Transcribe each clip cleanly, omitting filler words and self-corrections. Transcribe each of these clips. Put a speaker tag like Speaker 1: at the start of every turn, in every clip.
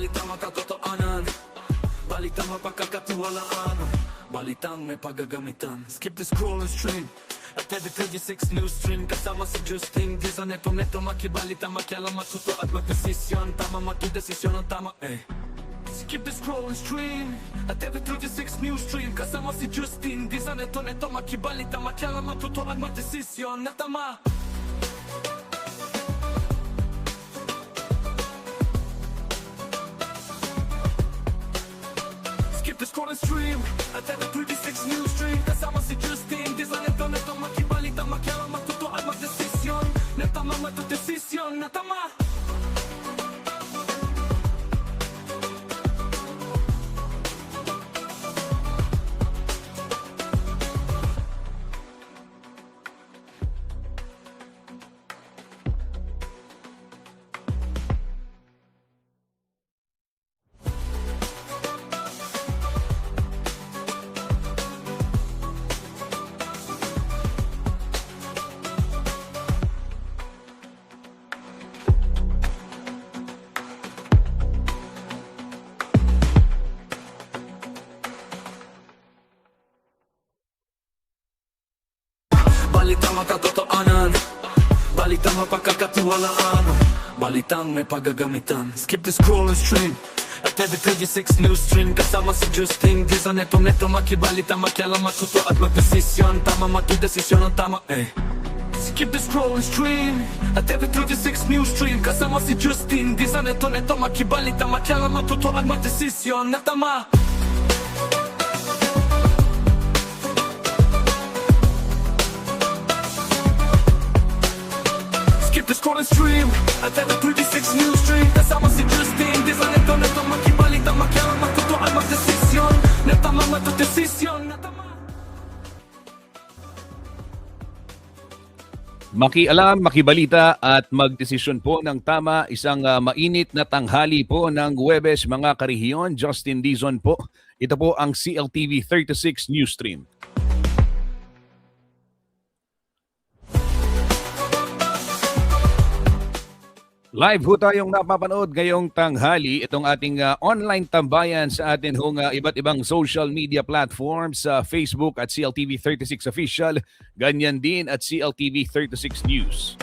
Speaker 1: Balitang makatotohanan, balitang mapagkakatiwalaan, balitang may paggagamitan. Skip the scroll and stream at every 36 news stream. Kasama si Justin Dizon, neto makibalita, makialam, matuto at magdesisyon. Tama, magdesisyon ang tama, Skip the scroll and stream at every 36 news stream. Kasama si Justin Dizon, neto makibalita, makialam, matuto at magdesisyon na tama. Skip the scroll and stream at every 36 news stream. Kasama si Justin Dizon, neto makibalita, makialam, matuto at magdesisyon na tama, magdesisyon na tama. Balitang makatotohanan, balitang mapagkakatiwalaan, balitang may paggagamitan. Skip the scroll and stream at every 36 news stream. Kasama si Justin Dizon, neto makibalita, makialam, matuto at magdesisyon. Tama, magdesisyon ang tama, Skip the scroll and stream at every 36 news stream. Kasama si Justin Dizon, neto makibalita, makialam, matuto at magdesisyon na tama. Skip the scroll and stream at every 36 news stream. Kasama si Justin Dizon, neto makibalita, makialam, matuto at magdesisyon na tama, magdesisyon na tama.
Speaker 2: Makialam, makibalita at magdesisyon po ng tama. Isang mainit na tanghali po ng Huwebes, mga karehiyon. Justin Dizon po. Ito po ang CLTV 36 News Stream. Live ho tayong napapanood ngayong tanghali. Itong ating online tambayan sa atin hong iba't ibang social media platforms sa Facebook at CLTV 36 Official. Ganyan din at CLTV 36 News.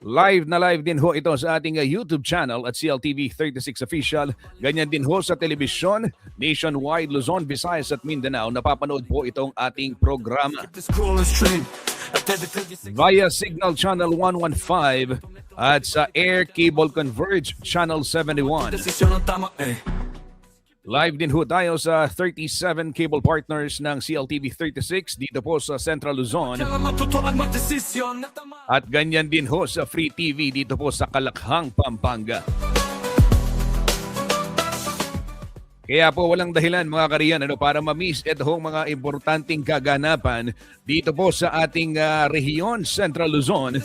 Speaker 2: Live na live din ho ito sa ating YouTube channel at CLTV 36 Official. Ganyan din ho sa telebisyon, nationwide, Luzon, Visayas at Mindanao. Napapanood po itong ating programa via Signal Channel 115 at sa Air Cable Converge Channel 71. Live din ho tayo sa 37 cable partners ng CLTV 36 dito po sa Central Luzon. At ganyan din ho sa Free TV dito po sa Kalakhang, Pampanga. Kaya po walang dahilan mga kariyan para ma-miss itong mga importanteng kaganapan dito po sa ating rehiyon, Central Luzon.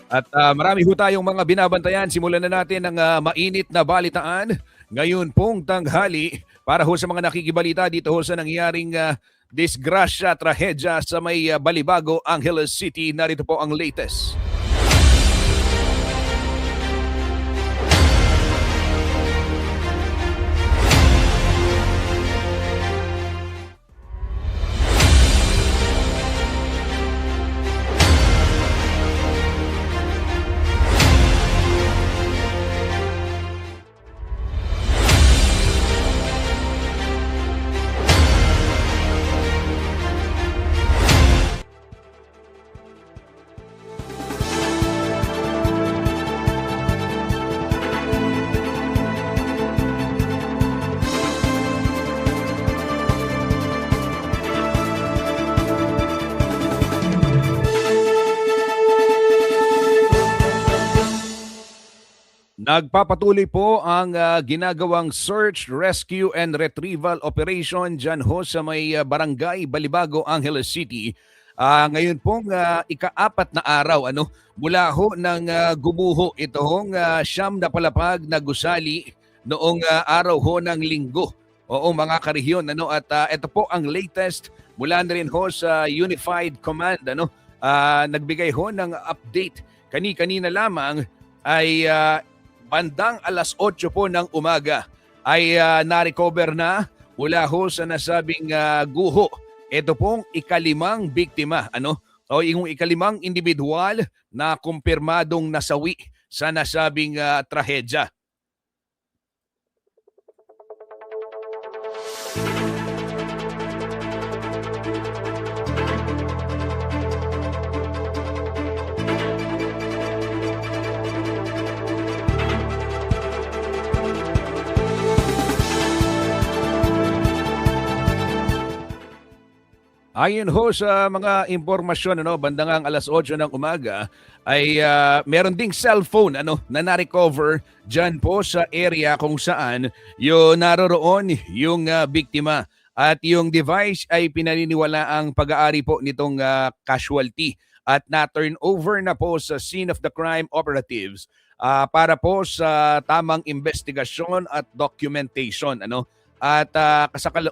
Speaker 2: At marami ho tayong mga binabantayan. Simulan na natin ang mainit na balitaan ngayon pong tanghali para ho sa mga nakikibalita dito ho sa nangyaring disgrasya, trahedya sa may Balibago, Angeles City. Narito po ang latest. Nagpapatuloy po ang ginagawang search, rescue and retrieval operation dyan ho sa may barangay Balibago, Angeles City. Ngayon pong ika-4 na araw mula ho ng gumuho itong siyam na palapag na gusali noong araw ho ng linggo. Oo mga karehiyon, at ito po ang latest mula na rin ho sa Unified Command. Nagbigay ho ng update kani-kanina lamang ay bandang alas 8 po ng umaga ay na-recover na mula ho sa nasabing guho. Ito pong ikalimang biktima, o yung ikalimang individual na kumpirmadong nasawi sa nasabing trahedya. Ayon ho sa mga impormasyon, bandangang alas 8 ng umaga ay meron ding cellphone na na-recover dyan po sa area kung saan yung naroroon yung biktima. At yung device ay pinaniniwala ang pag-aari po nitong casualty at na-turn over na po sa scene of the crime operatives para po sa tamang investigasyon at documentation. At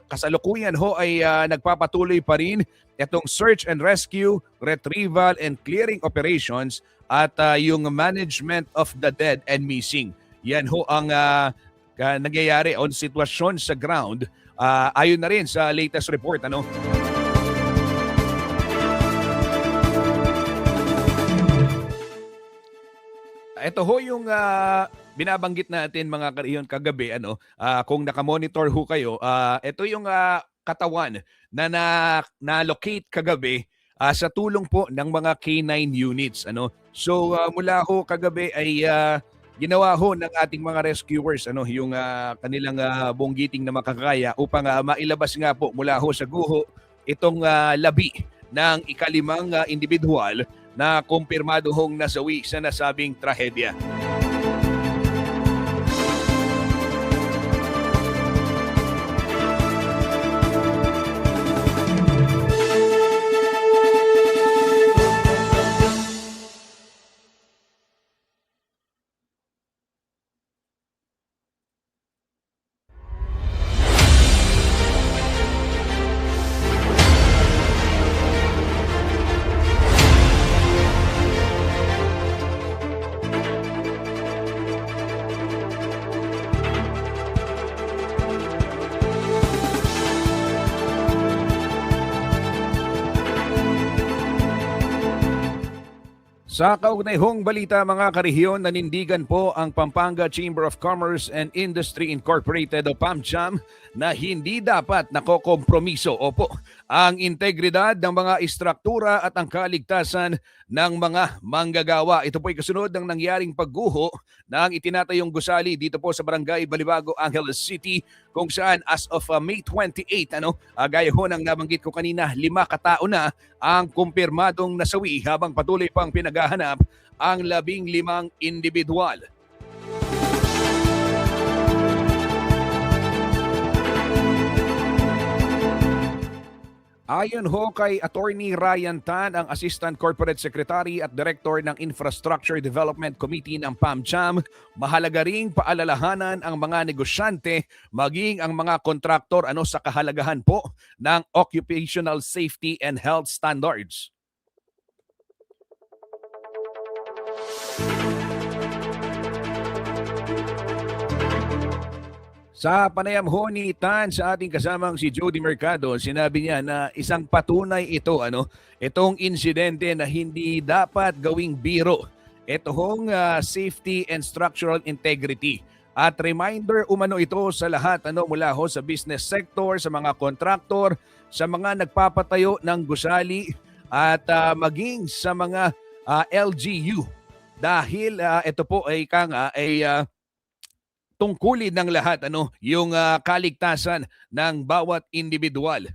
Speaker 2: kasalukuyan ho ay nagpapatuloy pa rin itong search and rescue, retrieval and clearing operations at yung management of the dead and missing. Yan ho ang nangyayari on sitwasyon sa ground ayon na rin sa latest report. Ito ho yung binabanggit natin mga kariyon kagabi kung nakamonitor ho kayo, ito yung katawan na na-locate kagabi sa tulong po ng mga K9 units. So mula ho kagabi ay ginawa ho ng ating mga rescuers yung kanilang buong giting na makakaya upang mailabas nga po mula ho sa guho itong labi ng ikalimang individual na kumpirmado hong nasawi sa nasabing trahedya. Sa kaugnayhong balita mga karehiyon, nanindigan po ang Pampanga Chamber of Commerce and Industry Incorporated o PAMCHAM na hindi dapat nakokompromiso ang integridad ng mga istruktura at ang kaligtasan ng mga manggagawa. Ito po ay kasunod ng nangyaring pagguho ng itinatayong gusali dito po sa Barangay Balibago, Angeles City kung saan as of May 28, gaya ho ng nabanggit ko kanina, 5 katao na ang kumpirmadong nasawi habang patuloy pang pinaghahanap ang 15 individual. Ayon ho kay Attorney Ryan Tan, ang Assistant Corporate Secretary at Director ng Infrastructure Development Committee ng PAMCHAM, mahalaga ring paalalahanan ang mga negosyante maging ang mga kontraktor sa kahalagahan po ng occupational safety and health standards. Sa panayam ho ni Tan sa ating kasamang si Jody Mercado, sinabi niya na isang patunay ito, itong insidente na hindi dapat gawing biro. Ito hong safety and structural integrity. At reminder umano ito sa lahat mula ho sa business sector, sa mga kontraktor, sa mga nagpapatayo ng gusali at maging sa mga LGU. Dahil ito po ay tungkulin ng lahat yung kaligtasan ng bawat individual.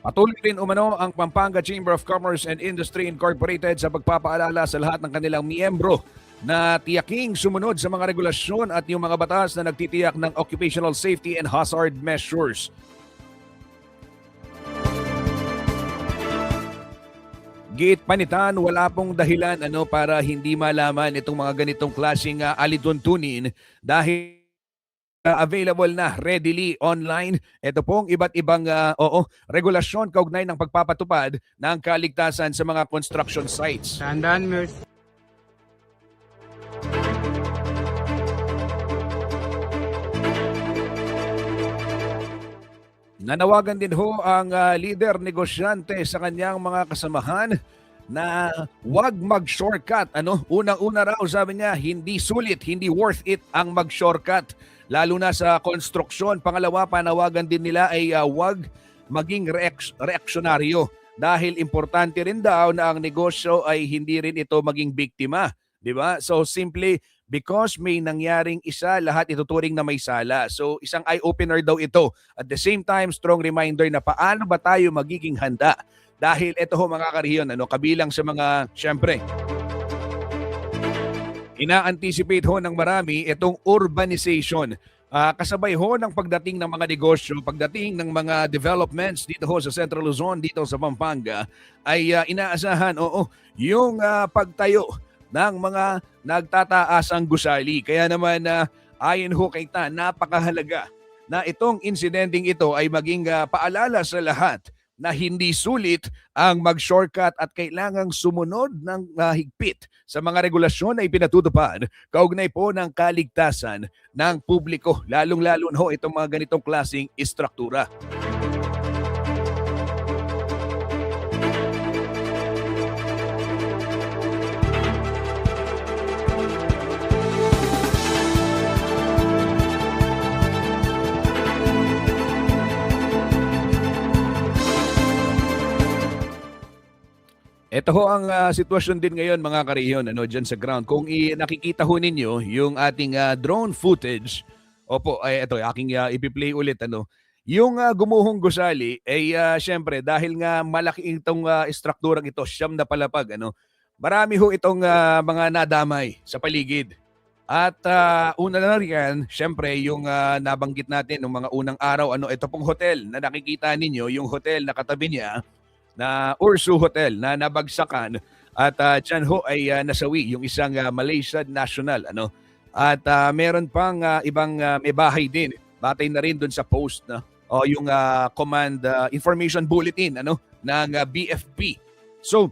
Speaker 2: Patuloy rin umano ang Pampanga Chamber of Commerce and Industry Incorporated sa pagpapaalala sa lahat ng kanilang miyembro na tiyaking sumunod sa mga regulasyon at yung mga batas na nagtitiyak ng occupational safety and hazard measures. Giit panitan, wala pong dahilan para hindi malaman itong mga ganitong klaseng alituntunin dahil available na readily online. Ito pong iba't ibang regulasyon kaugnay ng pagpapatupad ng kaligtasan sa mga construction sites.
Speaker 3: Tandaan mo.
Speaker 2: Nanawagan din ho ang leader negosyante sa kanyang mga kasamahan na wag mag-shortcut. Unang-una raw sabi niya, hindi sulit, hindi worth it ang mag-shortcut. Lalo na sa konstruksyon. Pangalawa, panawagan din nila ay wag maging reaksyonaryo. Dahil importante rin daw na ang negosyo ay hindi rin ito maging biktima. Diba? So simply, because may nangyaring isa, lahat ituturing na may sala. So isang eye-opener daw ito. At the same time, strong reminder na paano ba tayo magiging handa. Dahil ito ho mga karehiyon, kabilang sa mga, syempre, ina-anticipate ho ng marami itong urbanization. Kasabay ho ng pagdating ng mga negosyo, pagdating ng mga developments dito ho sa Central Luzon, dito sa Pampanga, ay inaasahan, yung pagtayo ng mga nagtataasang gusali. Kaya naman ayon ho kay Ta, napakahalaga na itong insidenteng ito ay maging paalala sa lahat na hindi sulit ang mag-shortcut at kailangang sumunod ng higpit sa mga regulasyon na ipinatutupad kaugnay po ng kaligtasan ng publiko, lalong-lalo ho itong mga ganitong klaseng istruktura. Ito ho ang sitwasyon din ngayon mga karehiyon dyan sa ground. Kung nakikita ho ninyo yung ating drone footage, ito aking ipi-play ulit. Yung gumuhong gusali ay syempre dahil nga malaki itong strukturang ito, siyam na palapag. Marami ho itong mga nadamay sa paligid. At una na riyan, syempre yung nabanggit natin ng mga unang araw, ito pong hotel na nakikita ninyo, yung hotel na katabi niya, na Ursu Hotel na nabagsakan at dyan ho ay nasawi yung isang Malaysian national. At meron pang ibang may bahay din. Batay na rin doon sa post yung command information bulletin ng BFP. So,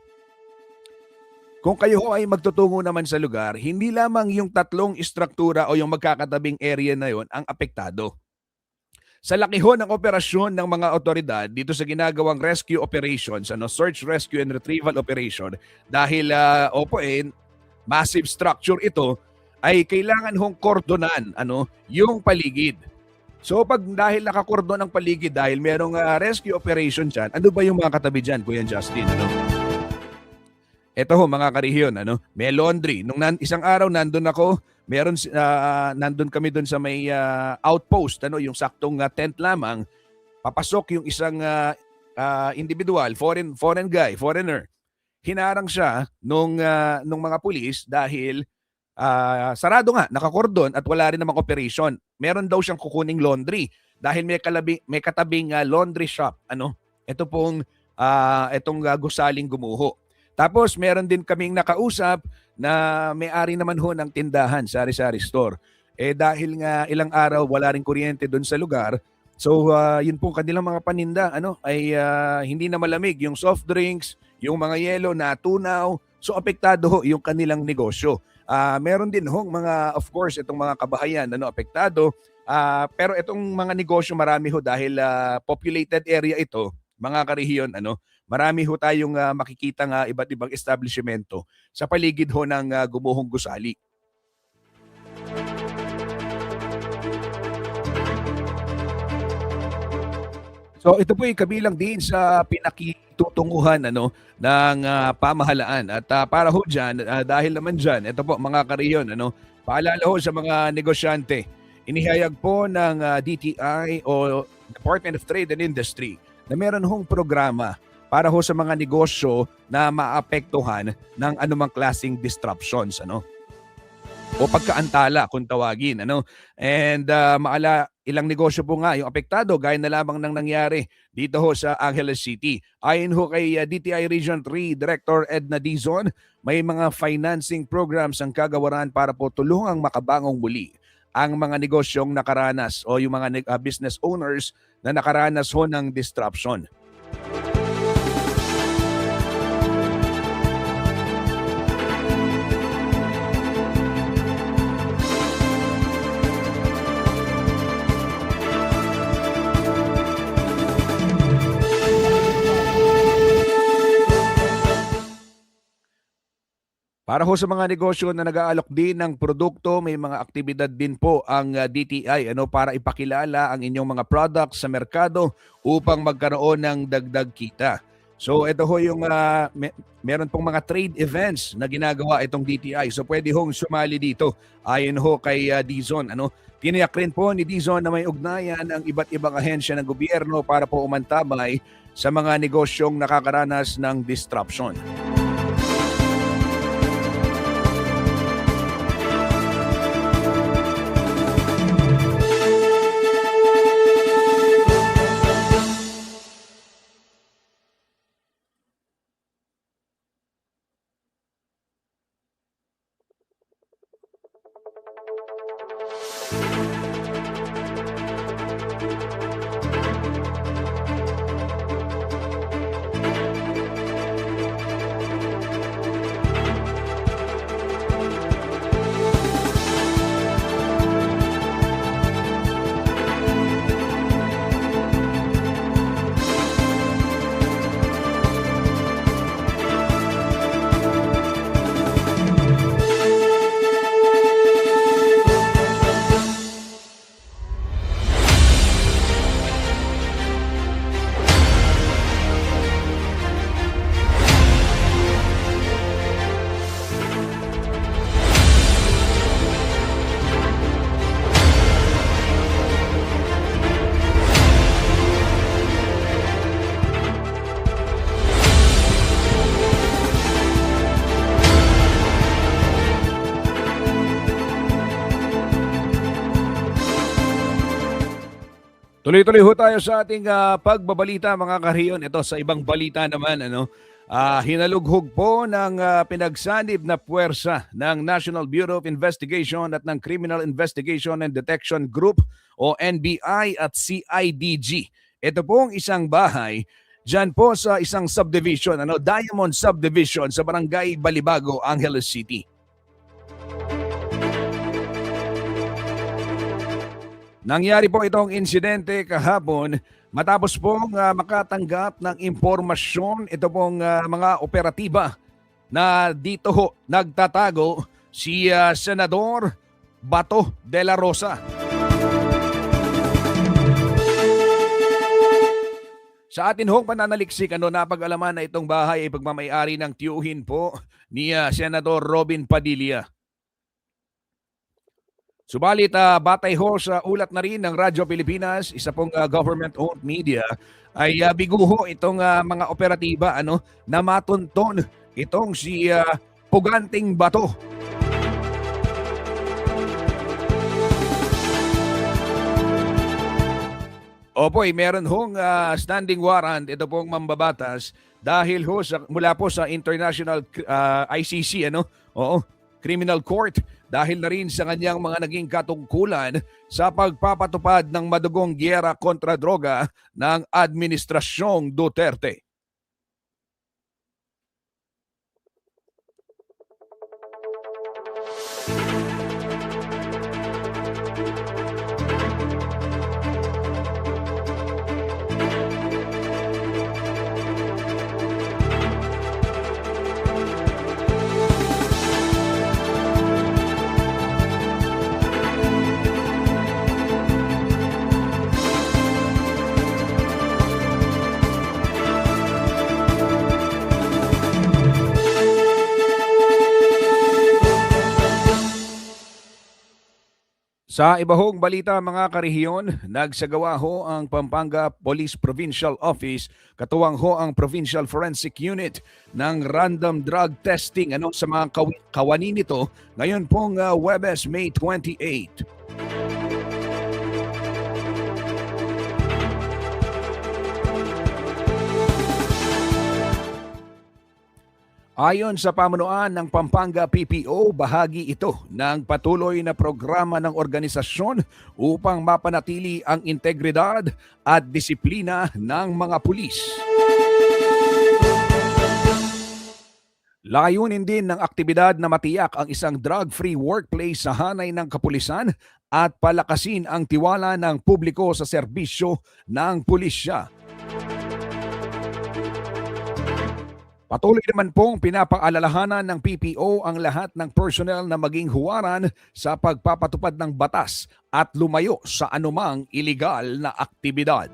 Speaker 2: kung kayo ho ay magtutungo naman sa lugar, hindi lamang yung tatlong istruktura o yung magkakatabing area na yon ang apektado. Sa laki ho ng operasyon ng mga otoridad dito sa ginagawang rescue operations, search, rescue, and retrieval operation, dahil massive structure ito, ay kailangan hong kordonan yung paligid. So dahil nakakordon ang paligid, dahil merong rescue operation dyan, ano ba yung mga katabi dyan, Kuya Justin? Ito ho mga karehiyon, may laundry. Nung isang araw nandun ako, nandun kami doon sa may outpost, yung saktong tent lamang. Papasok yung isang individual, foreigner. Hinarang siya nung mga pulis dahil sarado nga, nakakordon at wala rin namang operation. Meron daw siyang kukuning laundry dahil may katabing laundry shop. Ito pong itong gusaling gumuho. Tapos meron din kaming nakausap na may-ari naman ho ng tindahan, sari-sari store. Dahil nga ilang araw wala rin kuryente doon sa lugar, so yun pong kanilang mga paninda ay hindi na malamig yung soft drinks, yung mga yelo na tunaw, so apektado ho yung kanilang negosyo. Meron din hong mga, of course, itong mga kabahayan apektado, pero itong mga negosyo marami ho dahil populated area ito, mga karehiyon, marami ho tayong makikita nga iba't ibang establishmento sa paligid ho ng gumuhong gusali. So ito po ay kabilang din sa pinakitutunguhan ng pamahalaan. At para ho dyan, dahil naman dyan, ito po mga karehiyon, paalala ho sa mga negosyante, inihayag po ng DTI o Department of Trade and Industry na meron hong programa para ho sa mga negosyo na maapektuhan ng anumang klaseng disruptions o pagkaantala kung tawagin and ilang negosyo po nga yung apektado gaya na lamang ng nangyari dito ho sa Angeles City. Ayon ho kay DTI Region 3 Director Edna Dizon, may mga financing programs ang kagawaran para po tulungang makabangong muli ang mga negosyong nakaranas o yung mga business owners na nakaranas ho ng disruption. Para ho sa mga negosyo na nag-aalok din ng produkto, may mga aktibidad din po ang DTI para ipakilala ang inyong mga products sa merkado upang magkaroon ng dagdag kita. So ito ho yung meron pong mga trade events na ginagawa itong DTI. So pwede hong sumali dito ayon ho kay Dizon. Tiniyak rin po ni Dizon na may ugnayan ang iba't ibang ahensya ng gobyerno para po umantabay sa mga negosyong nakakaranas ng disruption. Tuloy-tuloy ho tayo sa ating pagbabalita mga kahiyon. Ito sa ibang balita naman, hinalughog po ng pinagsanib na puwersa ng National Bureau of Investigation at ng Criminal Investigation and Detection Group o NBI at CIDG. Ito pong isang bahay dyan po sa isang subdivision, Diamond Subdivision sa Barangay Balibago, Angeles City. Nangyari po itong insidente kahapon matapos pong makatanggap ng impormasyon ito pong mga operatiba na dito ho nagtatago si Senador Bato de la Rosa. Sa atin hong pananaliksik, napag-alaman na itong bahay ay pagmamayari ng tiyuhin po ni Senador Robin Padilla. Subalit, batay ho sa ulat na rin ng Radyo Pilipinas, isa pong government-owned media, ay biguho itong mga operatiba na matunton itong si Puganting Bato. Opo, meron hong standing warrant ito pong mambabatas dahil ho mula po sa International ICC, Criminal Court, dahil na rin sa kanyang mga naging katungkulan sa pagpapatupad ng madugong giyera kontra droga ng Administrasyong Duterte. Sa iba hong balita mga karehiyon, nagsagawa ho ang Pampanga Police Provincial Office, katuwang ho ang Provincial Forensic Unit ng random drug testing sa mga kawani nito ngayon pong Huwebes, May 28. Ayon sa pamunuan ng Pampanga PPO, bahagi ito ng patuloy na programa ng organisasyon upang mapanatili ang integridad at disiplina ng mga pulis. Layunin din ng aktibidad na matiyak ang isang drug-free workplace sa hanay ng kapulisan at palakasin ang tiwala ng publiko sa serbisyo ng pulisya. Patuloy naman pong pinapaalalahanan ng PPO ang lahat ng personnel na maging huwaran sa pagpapatupad ng batas at lumayo sa anumang iligal na aktibidad.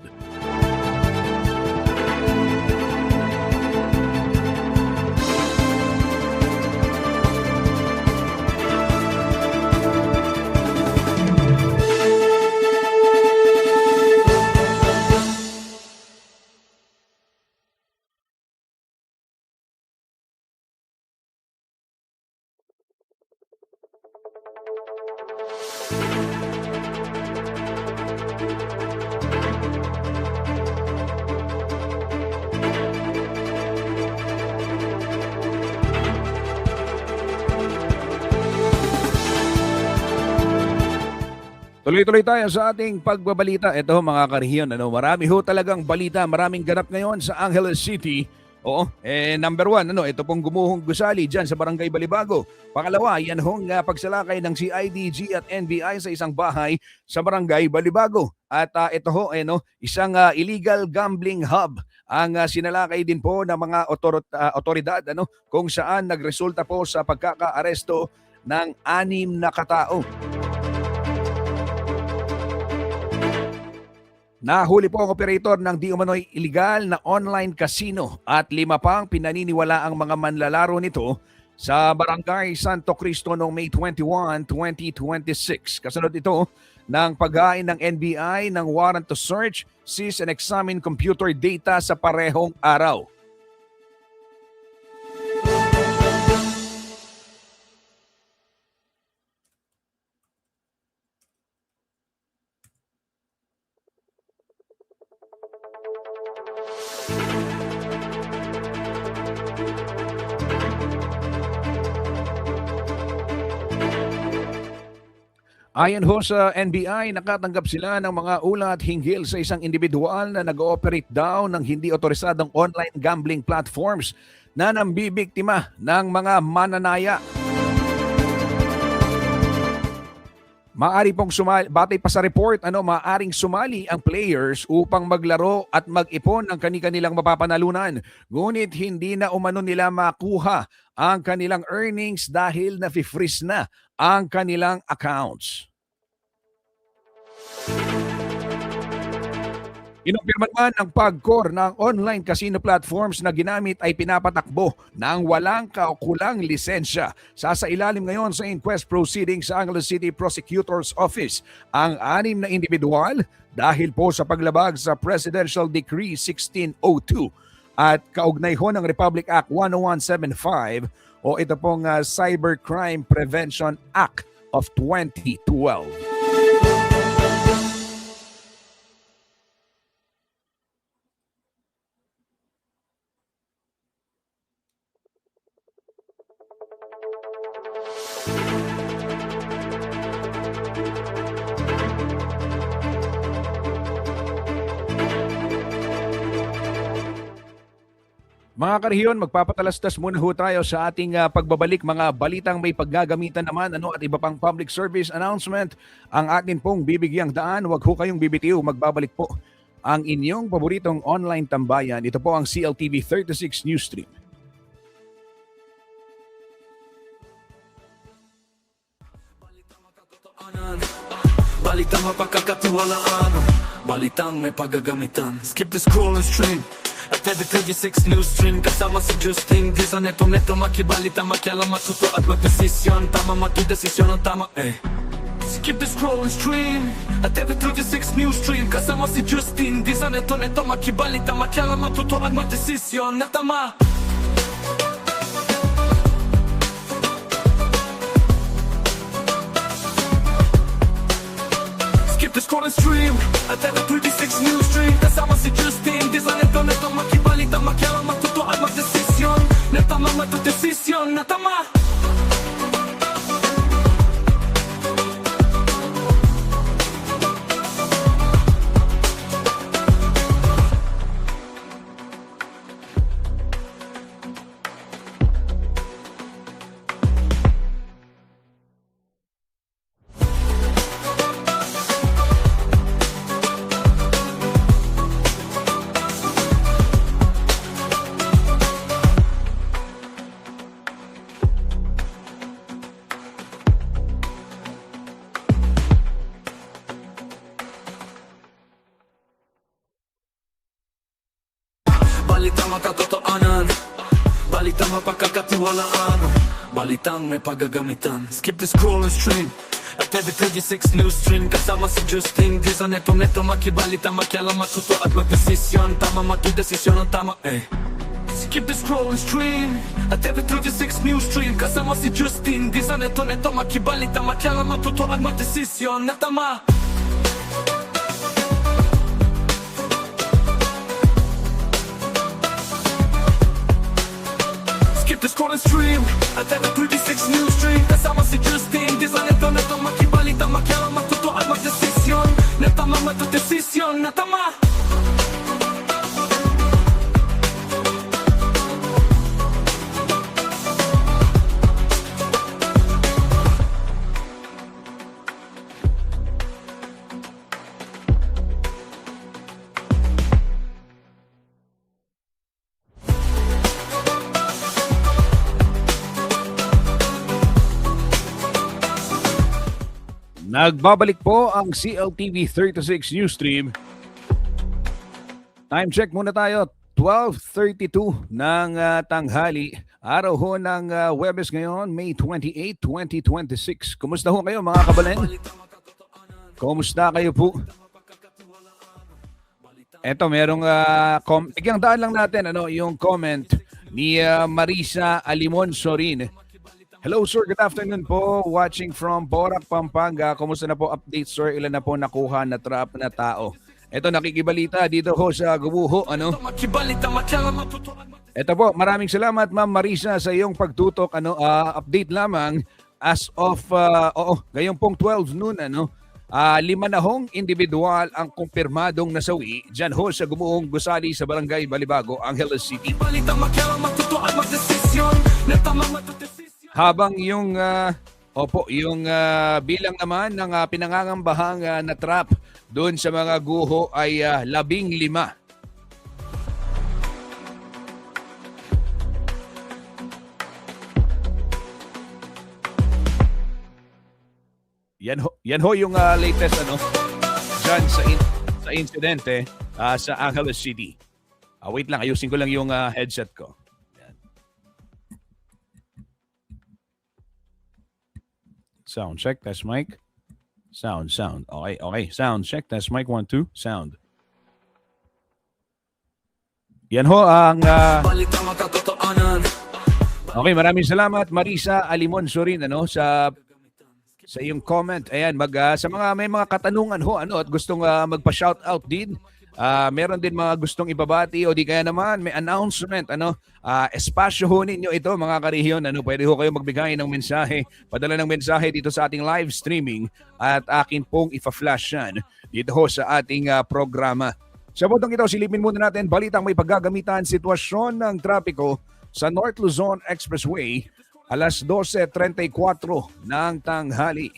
Speaker 2: Tuloy-tuloy tayo sa ating pagbabalita. Ito mga karehiyon, marami ho talagang balita, maraming ganap ngayon sa Angeles City. Oo, number one, ito pong gumuhong gusali dyan sa Barangay Balibago. Pangalawa, yan hong pagsalakay ng CIDG at NBI sa isang bahay sa Barangay Balibago. At ito ho, isang illegal gambling hub ang sinalakay din po ng mga otoridad kung saan nagresulta po sa pagkakaaresto ng 6 na katao. Nahuli po ang operator ng di umano'y illegal na online casino at 5 pang pinaniniwala ang mga manlalaro nito sa Barangay Santo Cristo noong May 21, 2026. Kasunod ito ng paghain ng NBI ng warrant to search, seize and examine computer data sa parehong araw. Ayon ho sa NBI, nakatanggap sila ng mga ulat hinggil sa isang individual na nag-ooperate daw ng hindi otorisadong online gambling platforms na nambibiktima ng mga mananaya. Maari pong sumali, batay pa sa report, maaring sumali ang players upang maglaro at mag-ipon ng kanilang mapapanalunan. Ngunit hindi na umano nila makuha ang kanilang earnings dahil na-freeze na ang kanilang accounts. Inumpirma naman ang pagkor ng online casino platforms na ginamit ay pinapatakbo ng walang kaukulang lisensya. Sasailalim ngayon sa inquest proceedings sa Angeles City Prosecutor's Office ang 6 na individual dahil po sa paglabag sa Presidential Decree 1602 at kaugnay ho ng Republic Act 10175 o ito pong Cybercrime Prevention Act of 2012. Mga karehiyon, magpapatalastas muna ho tayo sa ating pagbabalik. Mga balitang may paggagamitan naman at iba pang public service announcement ang atin pong bibigyang daan. Huwag ho kayong bibitiw, magbabalik po ang inyong paboritong online tambayan. Ito po ang CLTV 36 News Stream.
Speaker 1: Balitang mapagkakatiwalaan, balitang may paggagamitan. Skip the scroll and stream at every 36 news stream. Kasama si Justin, di sa neto makibalita, makialam, matuto at magdesisyon. Tama, matudesisyon ang tama, Skip the scroll and stream at every 36 news stream. Kasama si Justin, di sa neto makibalita, makialam, matuto at magdesisyon na tama. The scroll and stream at every 36 news stream. Kasama si Justin, di sa neto makibalita, makialam, matuto at magdesisyon. na tama to desisyon na tama. Balitang makatotohanan, balitang mapagkakatiwalaan, balitang may paggagamitan. Skip the scroll and stream at every 36 news stream. Kasama si Justin Di sa neto makibalita, makialam, matuto at magdesisyon. Tama matudesisyon ang tama Skip the scroll and stream at every 36 news stream. Kasama si Justin Di sa neto makibalita, makialam, matuto at magdesisyon na tama. Skip the scroll and stream at every 36 news stream. Kasama si Justin Di sa neto makibalita, makialam, matuto at magdesisyon na tama, matudesisyon na tama.
Speaker 2: Nagbabalik po ang CLTV 36 Newsstream. Time check muna tayo. 12:32 ng tanghali. Araw ho ng Huwebes ngayon, May 28, 2026. Kumusta ho kayo mga kabaleng? Kumusta kayo po? Eto, merong bigyan daan lang natin yung comment ni Marisa Alimon Sorin. Hello sir, good afternoon po. Watching from Porac, Pampanga. Kumusta na po update sir? Ilan na po nakuha na trap na tao? Ito nakikibalita dito ho sa Gubuho. Ito po, maraming salamat Ma'am Marisa sa iyong pagtutok. Update lamang as of ngayong pong 12 noon 5 na hong individual ang kumpirmadong nasawi dyan ho sa Gumuhong Gusali sa Barangay Balibago, Angeles City. Habang yung bilang naman ng pinangangambahang na trap doon sa mga guho ay 15. Yan ho yung latest dyan sa insidente sa Angeles City. Wait lang, ayusin ko lang yung headset ko. Sound check, test mic. Sound. Okay. Sound check, test mic, 1, 2, sound. Yan ho ang... Okay, maraming salamat Marisa Alimon Sorin sa iyong comment. Ayan, sa mga may mga katanungan ho at gustong magpa-shoutout din. Meron din mga gustong ibabati o di kaya naman may announcement espasyo ho ninyo ito mga karehiyon. Pwede ho kayo magbigay ng mensahe, padala ng mensahe dito sa ating live streaming at akin pong ipa-flash yan dito ho sa ating programa. Sa butong ito, silipin muna natin balitang may paggagamitan sitwasyon ng trapiko sa North Luzon Expressway alas 12:34 ng tanghali.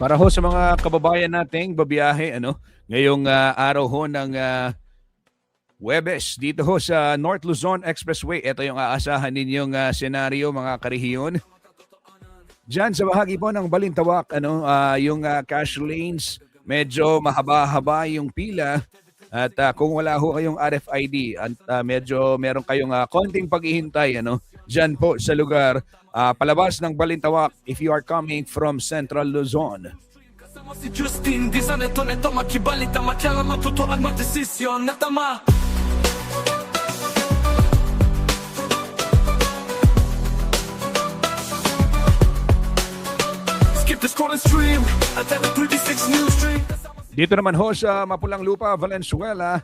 Speaker 2: Para ho sa mga kababayan nating babiyahe ngayong araw ho ng Huwebes dito ho sa North Luzon Expressway. Ito yung aasahan ninyong senaryo mga karehiyon. Diyan sa bahagi po ng Balintawak yung cash lanes medyo mahaba-haba yung pila At kung wala ho kayong RFID at medyo meron kayong konting paghihintay diyan po sa lugar palabas ng Balintawak if you are coming from Central Luzon.
Speaker 1: Kasama si Justin, di sa neto makibalita, matyala matutuan magdesisyon na tama. Skip the scroll and stream at every 36 news stream.
Speaker 2: Dito naman ho sa Mapulang Lupa, Valenzuela,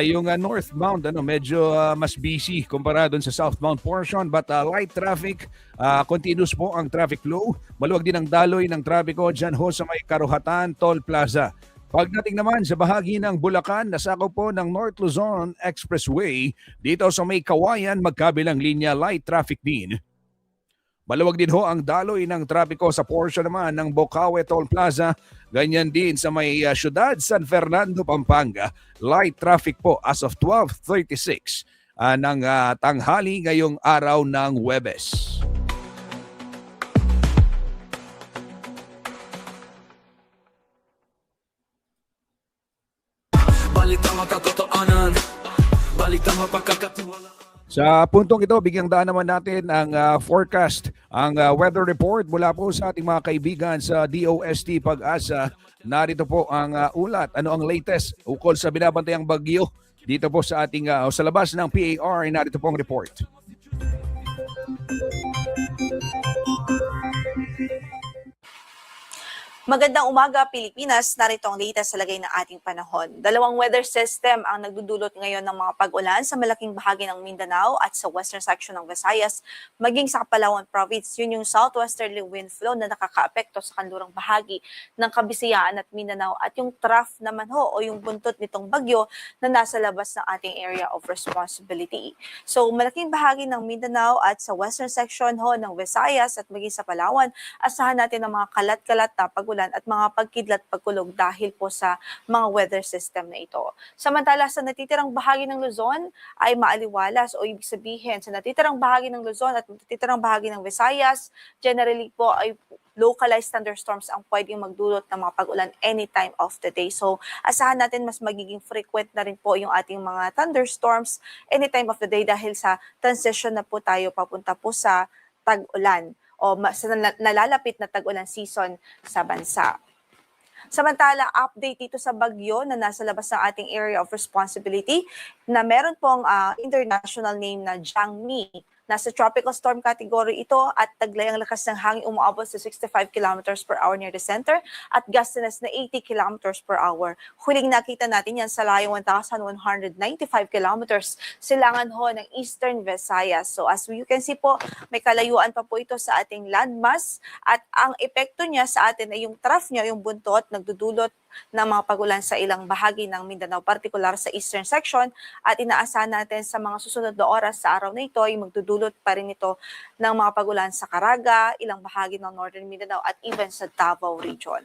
Speaker 2: yung northbound medyo mas busy kumpara doon sa southbound portion but light traffic, continuous po ang traffic flow. Maluwag din ang daloy ng trapiko dyan ho sa may Karuhatan Toll Plaza. Pagdating naman sa bahagi ng Bulacan, nasako po ng North Luzon Expressway dito sa may Kawayan, magkabilang linya, light traffic din. Maluwag din ho ang daloy ng trapiko sa portion naman ng Bocaue Toll Plaza. Ganyan din sa may syudad San Fernando, Pampanga. Light traffic po as of 12:36 ng tanghali ngayong araw ng Huwebes.
Speaker 1: Balitang makatotoanan, balitang mapagkakatiwalaan.
Speaker 2: Sa puntong ito, bigyang daan naman natin ang forecast, ang weather report mula po sa ating mga kaibigan sa DOST Pag-asa. Narito po ang ulat, ano ang latest ukol sa binabantayang bagyo dito po sa ating sa labas ng PAR. Narito po ang report.
Speaker 3: Magandang umaga, Pilipinas. Narito ang latest sa lagay ng ating panahon. Dalawang weather system ang nagdudulot ngayon ng mga pag-ulan sa malaking bahagi ng Mindanao at sa western section ng Visayas, maging sa Palawan Province. Yun yung southwesterly wind flow na nakakaapekto sa kanlurang bahagi ng Kabisayaan at Mindanao at yung trough naman o yung buntot nitong bagyo na nasa labas ng ating area of responsibility. So, malaking bahagi ng Mindanao at sa western section ng Visayas at maging sa Palawan, asahan natin ng mga kalat-kalat na pag-ulan at mga pagkidlat pagkulog dahil po sa mga weather system na ito. Samantala sa natitirang bahagi ng Luzon ay maaliwalas o ibig sabihin sa natitirang bahagi ng Luzon at natitirang bahagi ng Visayas, generally po ay localized thunderstorms ang pwedeng magdulot ng mga pag-ulan anytime of the day. So asahan natin mas magiging frequent na rin po yung ating mga thunderstorms anytime of the day dahil sa transition na po tayo papunta po sa tag-ulan o sa nalalapit na tag-ulan season sa bansa. Samantala, update dito sa bagyo na nasa labas ng ating area of responsibility na meron pong international name na Jiangmi. Nasa tropical storm category ito at taglay ang lakas ng hangin umuabot sa 65 kilometers per hour near the center at gustiness na 80 kilometers per hour. Huling nakita natin yan sa layong 1,195 kilometers silangan ng Eastern Visayas. So as you can see po, may kalayuan pa po ito sa ating landmass at ang epekto niya sa atin ay yung trough niya, yung buntot, nagdudulot ng mga pagulan sa ilang bahagi ng Mindanao, particular sa eastern section at inaasahan natin sa mga susunod na oras sa araw na ito ay magdudulot pa rin ito ng mga pagulan sa Caraga, ilang bahagi ng northern Mindanao at even sa Davao region.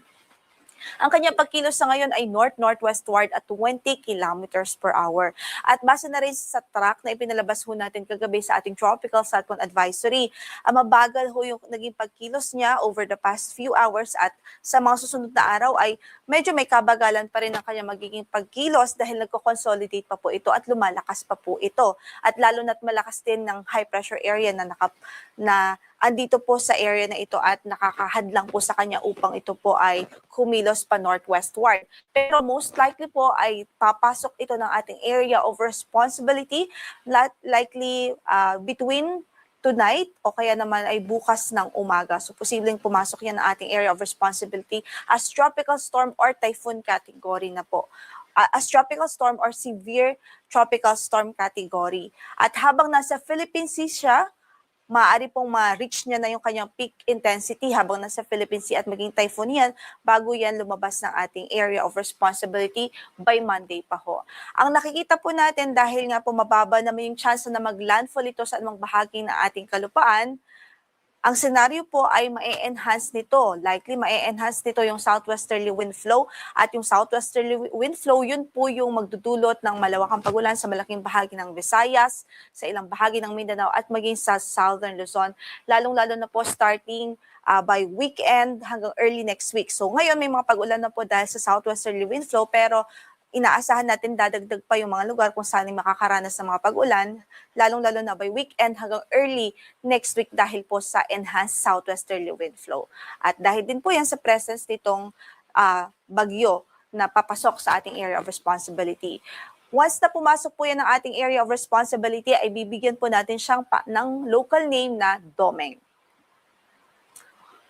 Speaker 3: Ang kanyang pagkilos sa ngayon ay north-northwestward at 20 kilometers per hour. At base na rin sa track na ipinalabas natin kagabi sa ating tropical cyclone advisory, mabagal yung naging pagkilos niya over the past few hours at sa mga susunod na araw ay medyo may kabagalan pa rin ang kanyang magiging pagkilos dahil nagko-consolidate pa po ito at lumalakas pa po ito. At lalo na't malakas din ng high pressure area na andito po sa area na ito at nakakahadlang po sa kanya upang ito po ay kumilos pa northwestward. Pero most likely po ay papasok ito ng ating area of responsibility, likely between tonight o kaya naman ay bukas ng umaga. So posibleng pumasok yan ng ating area of responsibility as tropical storm or typhoon category na po. As tropical storm or severe tropical storm category. At habang nasa Philippine Sea siya, maaari pong ma-reach niya na yung kanyang peak intensity habang nasa Philippine Sea at maging typhoon yan bago yan lumabas ng ating area of responsibility by Monday pa ho. Ang nakikita po natin dahil nga po mababa naman yung chance na mag-landfall ito sa anumang bahagi ng ating kalupaan, ang senaryo po ay ma-enhance nito. Likely ma-enhance nito yung southwesterly wind flow at yung southwesterly wind flow, yun po yung magdudulot ng malawakang pagulan sa malaking bahagi ng Visayas, sa ilang bahagi ng Mindanao at maging sa southern Luzon. Lalong-lalo na po starting by weekend hanggang early next week. So ngayon may mga pag-ulan na po dahil sa southwesterly wind flow pero inaasahan natin dadagdag pa yung mga lugar kung saan makakaranas ng mga pag-ulan, lalong-lalo na by weekend hanggang early next week dahil po sa enhanced southwesterly wind flow. At dahil din po yan sa presence nitong bagyo na papasok sa ating area of responsibility. Once na pumasok po yan ng ating area of responsibility, ay bibigyan po natin siyang ng local name na Domeng.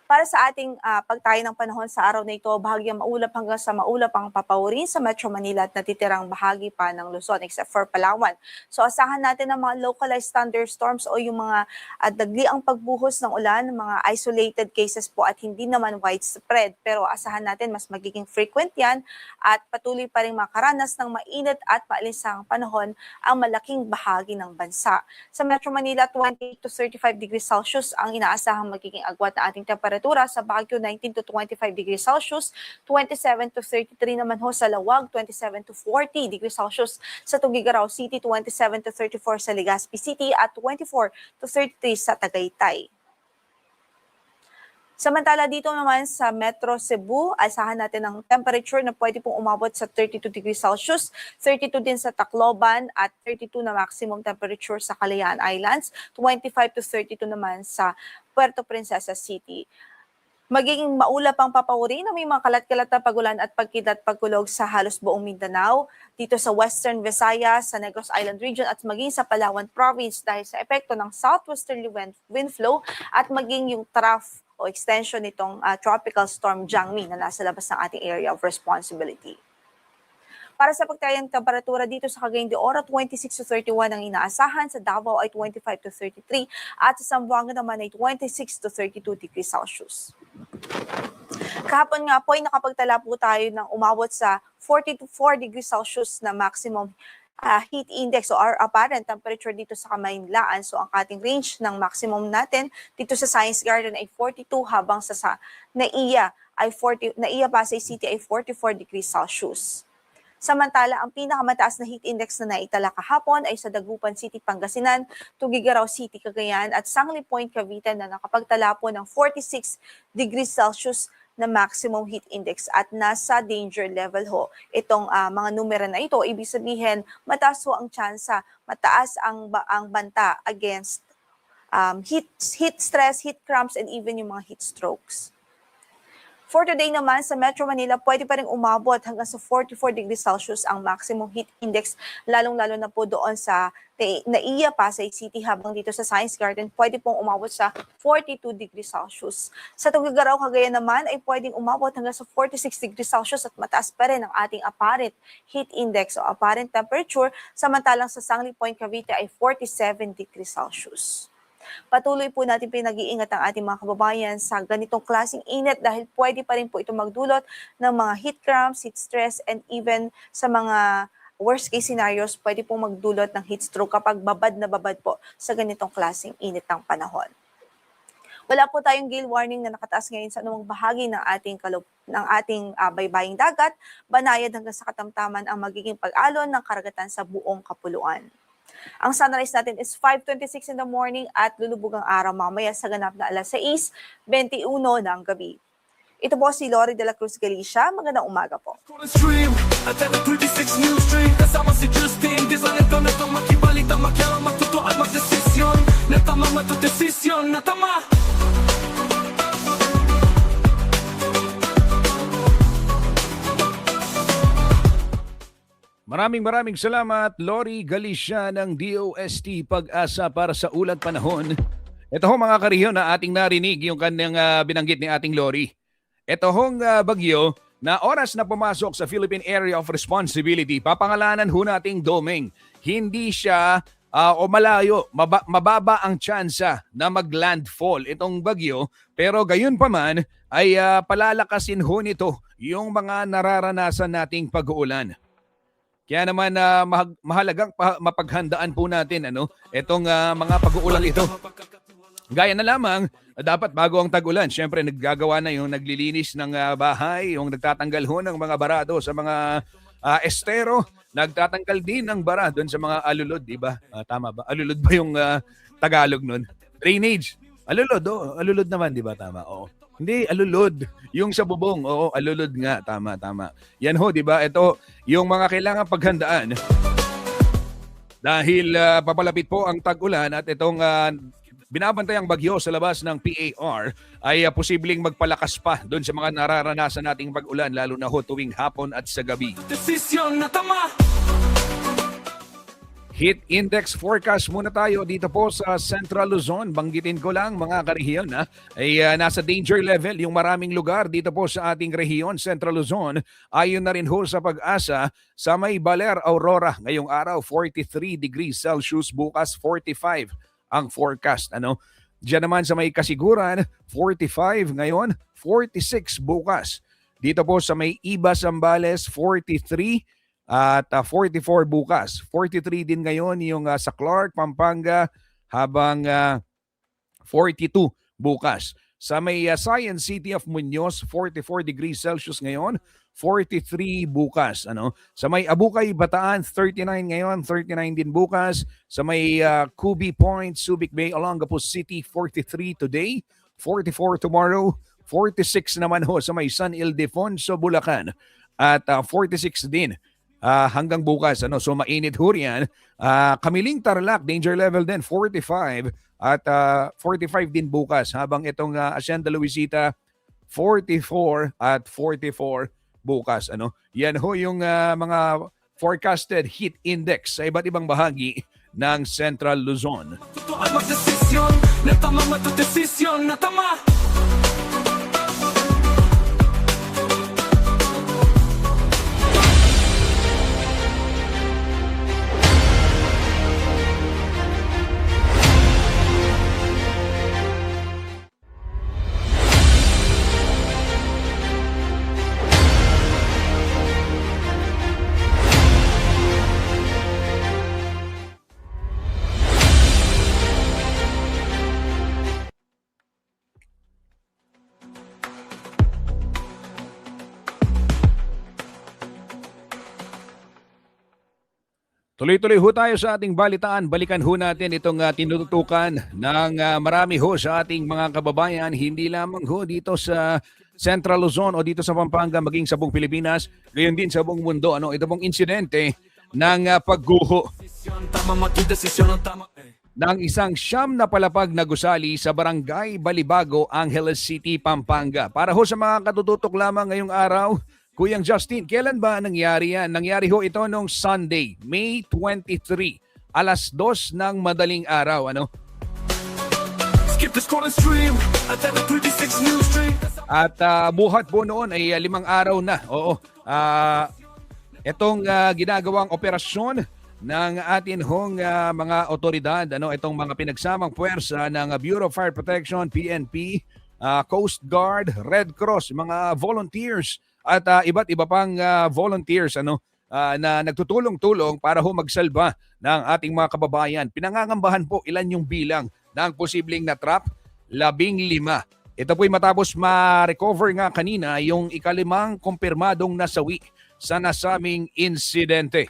Speaker 3: Para sa ating pagtayo ng panahon sa araw na ito, bahagyang maulap hanggang sa maulap ang papawirin sa Metro Manila at natitirang bahagi pa ng Luzon except for Palawan. So asahan natin ang mga localized thunderstorms o yung mga dagliang pagbuhos ng ulan, mga isolated cases po at hindi naman widespread. Pero asahan natin mas magiging frequent yan at patuloy pa rin makaranas ng mainit at maalinsang panahon ang malaking bahagi ng bansa. Sa Metro Manila, 20 to 35 degrees Celsius ang inaasahang magiging agwat na ating temperatura. Sa Baguio, 19 to 25 degrees Celsius, 27 to 33 naman ho sa Lawag, 27 to 40 degrees Celsius sa Tuguegarao City, 27 to 34 sa Legazpi City at 24 to 33 sa Tagaytay. Samantala dito naman sa Metro Cebu, asahan natin ang temperature na pwede pong umabot sa 32 degrees Celsius, 32 din sa Tacloban at 32 na maximum temperature sa Kalayaan Islands, 25 to 32 naman sa Puerto Princesa City. Magiging maulap ang papawuri na may mga kalat-kalat na pagulan at pagkilat-pagkulog sa halos buong Mindanao, dito sa Western Visayas, sa Negros Island Region at maging sa Palawan Province dahil sa epekto ng southwesterly wind flow at maging yung trough o extension nitong tropical storm Jangmi na nasa labas ng ating area of responsibility. Para sa pagtayang temperatura dito sa Cagayan de Oro, 26 to 31 ang inaasahan, sa Davao ay 25 to 33 at sa Zamboanga naman ay 26 to 32 degrees Celsius. Kahapon nga po ay nakapagtala po tayo ng umabot sa 40 to 4 degrees Celsius na maximum heat index o our apparent temperature dito sa Kamaynilaan. So ang ating range ng maximum natin dito sa Science Garden ay 42 habang sa Naiya Pasay City ay 44 degrees Celsius. Samantala, ang pinakamataas na heat index na naitala kahapon ay sa Dagupan City, Pangasinan, Tuguegarao City, Cagayan at Sangley Point, Cavite na nakapagtala po ng 46 degrees Celsius na maximum heat index at nasa danger level ho. Itong mga numero na ito, ibig sabihin mataas ho ang tsansa, mataas ang banta against heat stress, heat cramps, and even yung mga heat strokes. For today naman, sa Metro Manila, pwede pa rin umabot hanggang sa 44 degrees Celsius ang maximum heat index, lalong-lalo na po doon sa Naiya, Pasay City, habang dito sa Science Garden, pwede pong umabot sa 42 degrees Celsius. Sa Tuguegarao, Cagayan naman, ay pwedeng umabot hanggang sa 46 degrees Celsius at mataas pa rin ang ating apparent heat index o apparent temperature, samantalang sa Sangley Point, Cavite ay 47 degrees Celsius. Patuloy po natin pinag-iingat ang ating mga kababayan sa ganitong klaseng init dahil pwede pa rin po ito magdulot ng mga heat cramps, heat stress, and even sa mga worst case scenarios, pwede pong magdulot ng heat stroke kapag babad na babad po sa ganitong klaseng init ng panahon. Wala po tayong gale warning na nakataas ngayon sa anumang bahagi ng ating baybaying dagat, banayad hanggang sa katamtaman ang magiging pag-alon ng karagatan sa buong kapuluan. Ang sunrise natin is 5:26 in the morning at lulubog ang araw mamaya sa ganap na alas 6:21 ng gabi. Ito po si Lori de la Cruz Galicia. Magandang umaga po.
Speaker 1: Stream at 36 News Stream kasama si Justine. Di sa neto na itong makibalita, makialang matuto at magdesisyon. Na tama matudesisyon, na tama.
Speaker 2: Maraming salamat, Lori Galicia ng DOST Pag-asa para sa ulat panahon. Ito ho mga kariho na ating narinig yung kanyang binanggit ni ating Lori. Ito hong bagyo na oras na pumasok sa Philippine Area of Responsibility, papangalanan ho nating Domeng. Hindi siya o malayo, mababa ang tsansa na mag-landfall itong bagyo, pero gayon pa man ay palalakasin ho nito yung mga nararanasan nating pag-uulan. Kaya naman mahalagang mapaghandaan po natin itong mga pag-uulan ito. Gaya na lamang, dapat bago ang tag-ulan, syempre naggagawa na yung naglilinis ng bahay, yung nagtatanggal ho ng mga barado sa mga estero, nagtatanggal din ng bara doon sa mga alulod, di ba? Tama ba? Alulod ba yung Tagalog nun? Drainage. Alulod, alulod naman, di ba? Tama, oo. Hindi, alulod. Yung sa bubong, oo, alulod nga. Tama, tama. Yan ho, di ba? Ito, yung mga kailangan paghandaan. Dahil papalapit po ang tag-ulan at itong binabantayang bagyo sa labas ng PAR ay posibleng magpalakas pa doon sa mga nararanasan nating pag-ulan lalo na ho tuwing hapon at sa gabi.
Speaker 1: Desisyon na tama.
Speaker 2: Heat index forecast muna tayo dito po sa Central Luzon. Banggitin ko lang mga karehiyon ay nasa danger level yung maraming lugar dito po sa ating rehiyon, Central Luzon. Ayon na rin ho sa pag-asa sa may Baler, Aurora. Ngayong araw 43 degrees Celsius, bukas 45 ang forecast. Diyan naman sa may Kasiguran 45 ngayon, 46 bukas. Dito po sa may Iba, Zambales 43 at 44 bukas. 43 din ngayon yung sa Clark, Pampanga, habang 42 bukas. Sa may Science City of Muñoz, 44 degrees Celsius ngayon, 43 bukas. Sa may Abukay, Bataan, 39 ngayon, 39 din bukas. Sa may Kubi Point, Subic Bay, Olongapo City, 43 today, 44 tomorrow, 46 naman ho sa may San Ildefonso, Bulacan, at 46 din hanggang bukas. So mainit ho riyan. Kamiling Tarlac, danger level din, 45 at 45 din bukas. Habang itong Hacienda Luisita, 44 at 44 bukas. Yan ho yung mga forecasted heat index sa iba't ibang bahagi ng Central Luzon.
Speaker 1: Totoo ay magdesisyon na tama, matudesisyon na tama.
Speaker 2: Tuloy-tuloy ho tayo sa ating balitaan. Balikan ho natin itong tinututukan ng marami ho sa ating mga kababayan, hindi lamang ho dito sa Central Luzon o dito sa Pampanga, maging sa buong Pilipinas, gayon din sa buong mundo. Ito pong insidente ng pagguho
Speaker 1: Desisyon tama, matudesisyon na tama.
Speaker 2: ng isang siyam na palapag na gusali sa Barangay Balibago, Angeles City, Pampanga. Para ho sa mga katututok lamang ngayong araw, Kuyang Justin, kailan ba nangyari yan? Nangyari ho ito noong Sunday, May 23, alas 2 ng madaling araw.
Speaker 1: Skip the scroll and stream at the 36 News Stream.
Speaker 2: At buhat po noon ay 5 araw na. Oo. Itong ginagawang operasyon ng atin hong mga otoridad, itong mga pinagsamang puwersa ng Bureau of Fire Protection, PNP, Coast Guard, Red Cross, mga volunteers at iba't iba pang volunteers na nagtutulong-tulong para ho magsalba ng ating mga kababayan. Pinangangambahan po ilan yung bilang ng posibleng natrap, 15. Ito po'y matapos ma-recover nga kanina yung ikalimang kumpirmadong nasawi sa nasabing insidente.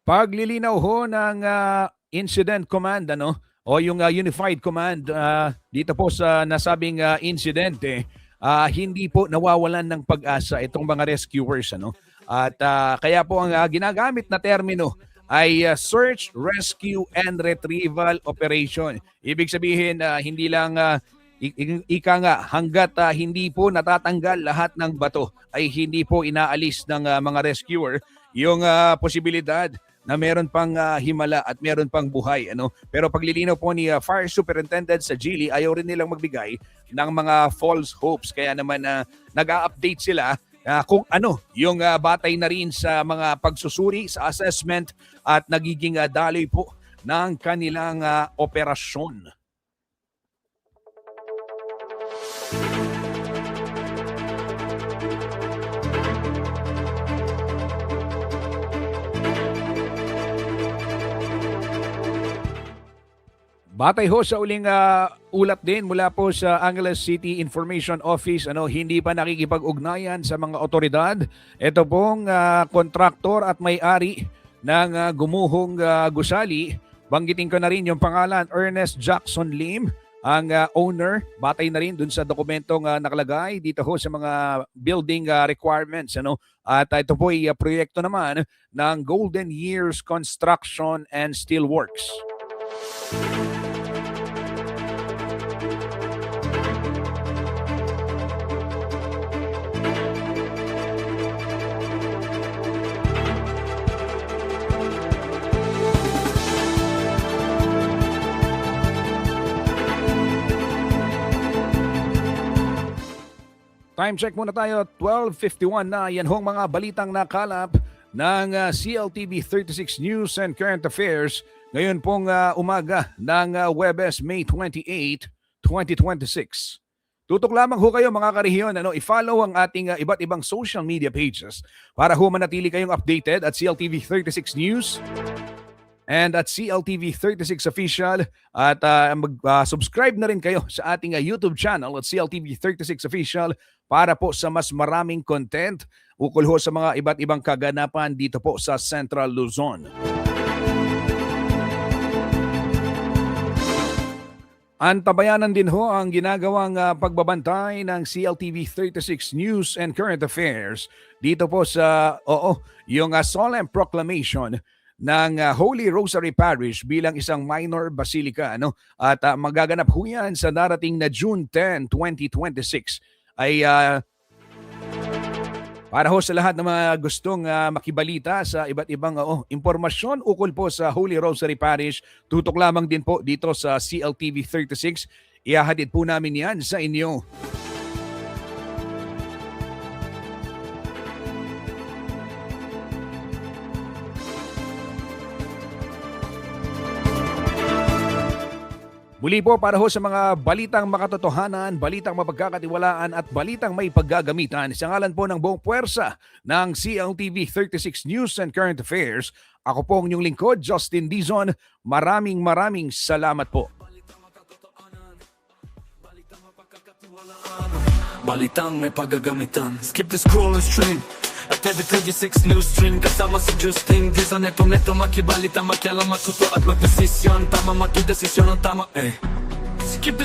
Speaker 2: Paglilinaw ho ng Incident Command, o yung Unified Command dito po sa nasabing insidente, hindi po nawawalan ng pag-asa itong mga rescuers. At kaya po ang ginagamit na termino ay Search, Rescue, and Retrieval Operation. Ibig sabihin, hindi lang ika nga, hanggat hindi po natatanggal lahat ng bato, ay hindi po inaalis ng mga rescuer yung posibilidad na meron pang himala at meron pang buhay. Pero paglilinaw po ni Fire Superintendent sa Gili, ayaw rin nilang magbigay ng mga false hopes. Kaya naman nag-a-update sila kung ano yung batay na rin sa mga pagsusuri, sa assessment at nagiging daloy po ng kanilang operasyon. Batay ho sa uling ulat din mula po sa Angeles City Information Office, hindi pa nakikipag-ugnayan sa mga otoridad. Ito pong kontraktor at may-ari ng gumuhong gusali. Banggitin ko na rin yung pangalan, Ernest Jackson Lim, ang owner. Batay na rin dun sa dokumentong nakalagay dito ho sa mga building requirements. At ito po ay proyekto naman ng Golden Years Construction and Steelworks. Time check muna tayo, 12:51 na. Yan hong mga balitang nakalap ng CLTV 36 News and Current Affairs ngayon pong umaga ng Huwebes, May 28, 2026. Tutok lamang ho kayo mga karehiyon, i-follow ang ating iba't ibang social media pages para ho manatili kayong updated at CLTV 36 News and at CLTV 36 Official, at mag-subscribe na rin kayo sa ating YouTube channel at CLTV 36 Official para po sa mas maraming content ukol ho sa mga iba't ibang kaganapan dito po sa Central Luzon. Antabayanan din ho ang ginagawang pagbabantay ng CLTV 36 News and Current Affairs dito po sa yung solemn proclamation ng Holy Rosary Parish bilang isang minor basilica, at magaganap ho yan sa darating na June 10, 2026. Ay para ho sa lahat ng mga gustong makibalita sa iba't ibang impormasyon ukol po sa Holy Rosary Parish, tutok lamang din po dito sa CLTV 36. Ihahatid po namin yan sa inyo. Muli po para ho sa mga balitang makatotohanan, balitang mapagkakatiwalaan at balitang may paggagamitan, sa ngalan po ng buong puwersa ng CLTV 36 News and Current Affairs, ako po ang inyong lingkod, Justin Dizon. Maraming salamat po.
Speaker 1: Balitang may paggagamitan. Skip the scroll stream at every 36 news stream. Kasama si Justin Dizon. Neto makibalita, makialam, matuto at magdesisyon. Tama, magdesisyon ang tama. Skip the